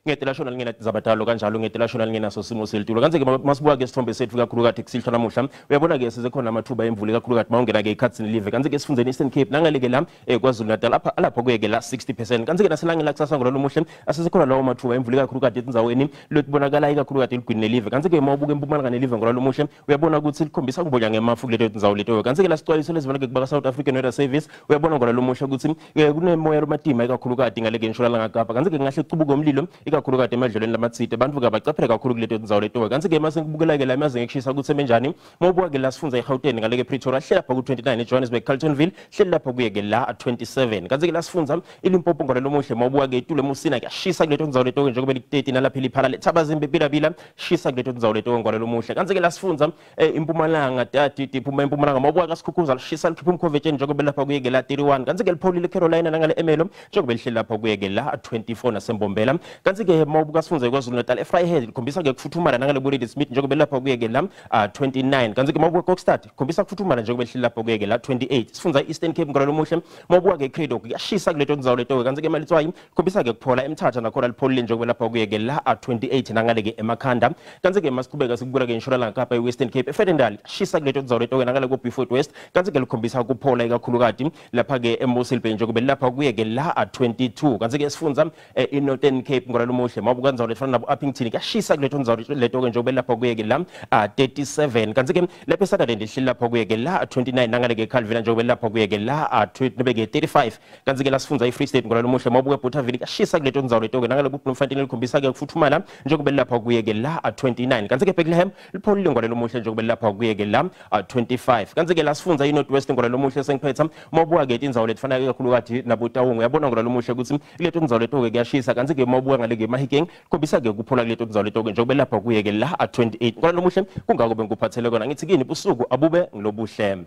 ngetelashonal ngena Tindzaba kanjalo ngetelashonal ngena Simo Selitulu kanze ke masibuka ke isithombe sethu kakhulu kade kusihlwa namuhla uyabona ke size khona amathuba emvule kakhulu kade mawungena ke eCatsini live kanze ke sifundeni Eastern Cape nangaleke la KwaZulu Natal lapha kuyeke la 60% kanze ke naselangela kusasa ngolo muhle asisekhona lawo mathuba emvule kakhulu kade etindzaweni lotibonakala ikakhulu kade ligwini live kanze ke mawubuka empumalanga nelive ngolo muhle uyabona ukuthi likhombisa kubonya ngemafu kuleto tindzawo leto kanze ke la sixwayiso lesibona ke kubaka South African Weather Service uyabona ngolo muhle ukuthi kunemoya romatima ikakhulu kade ngaleke ngishona langakapa kanze ke ngahle kuqubuka umlilo ikakhulu kade emadlelweni lamatsite abantu ke bacaphela kakhulu kuleto tindzawo leto kanze ke mase ngibukela ke la maze ngikushisa ukuthi semenjani mawubuka ke la sifunza eGauteng ngaleke Pretoria hlela lapha ku29 eJohannesburg Carltonville hlela lapha kuyeke la 27 kanze ke la sifunza iLimpopo ngalo muhle mawubuka ke itule musina kuyashisa kuleto tindzawo leto njengoba li30 nalapha iliphala leThabazimbe bila shisa kuleto tindzawo leto ngalo muhle kanze ke la sifunza impumalanga tati iphuma impumalanga mawubuka ka sikhukhuza lishisa likhipha umkhovetsheni njengoba lapha kuyeke la 31 kanze ke lipholile Carolina nangale Emelo njengoba lihlela lapha kuyeke la 24 naseMbombela kanze ke mawubuka sifunza eKwaZulu Natal eFryhead likhombisa ke kufuthumala nangale Buledi Smith njengoba lapha kuyeke la 29 kanze ke mawubuka Kokstad khombisa kufuthumala njengoba lihlela lapha kuyeke la 28 sifunza eEastern Cape ngalo muhle mawubuka ke Credo kuyashisa kuleto tindzawo leto kanze ke Malitswayi khombisa ke kuphola eMthatha nakhona lipholile njengoba lapha kuyeke la 28 nangale ke eMakhanda kanze ke masiqhubeka sikubula ke inshora langakapa eWestern Cape eFedendal shisa kuleto tindzawo leto nangale ku Beaufort West kanze ke likhombisa kuphola ikakhulu kade lapha ke eMossel Bay njengoba lapha kuyeke la 22 kanze ke sifunza eNorthern Cape ngalo muhle mawubuka tindzawo lefana nabo Uppington kuyashisa kuleto tindzawo leto njengoba lapha kuyeke la 37 kanze ke lapha eSutherland ihlela lapha kuyeke la 29 nangale ke Calvin njengoba lapha kuyeke la 35 kanze ke la sifunza eFree State ngalo muhle mawubuka eBothaville kuyashisa kuleto tindzawo leto nangale ku Bloemfontein likhombisa ke kufuthumala njengoba lapha kuyeke la 29 kanze ke Bethlehem lipholile ngalo muhle njengoba lapha kuyeke la 25 kanze ke la sifunza eNorthwest ngalo muhle sengiphetha mawubuka ke tindzawo letfana kakhulu kade nabotawongo uyabona ngalo muhle ukuthi kuleto tindzawo leto ke kuyashisa kanze ke mawubuka ngale ke Mahikeng khombisa ke kuphola kuleto tindzawo leto njengoba lapha kuyeke la 28 ngalo muhle kungako bengikuphathele kona ngithi kini ubusuku abube ngilobuhle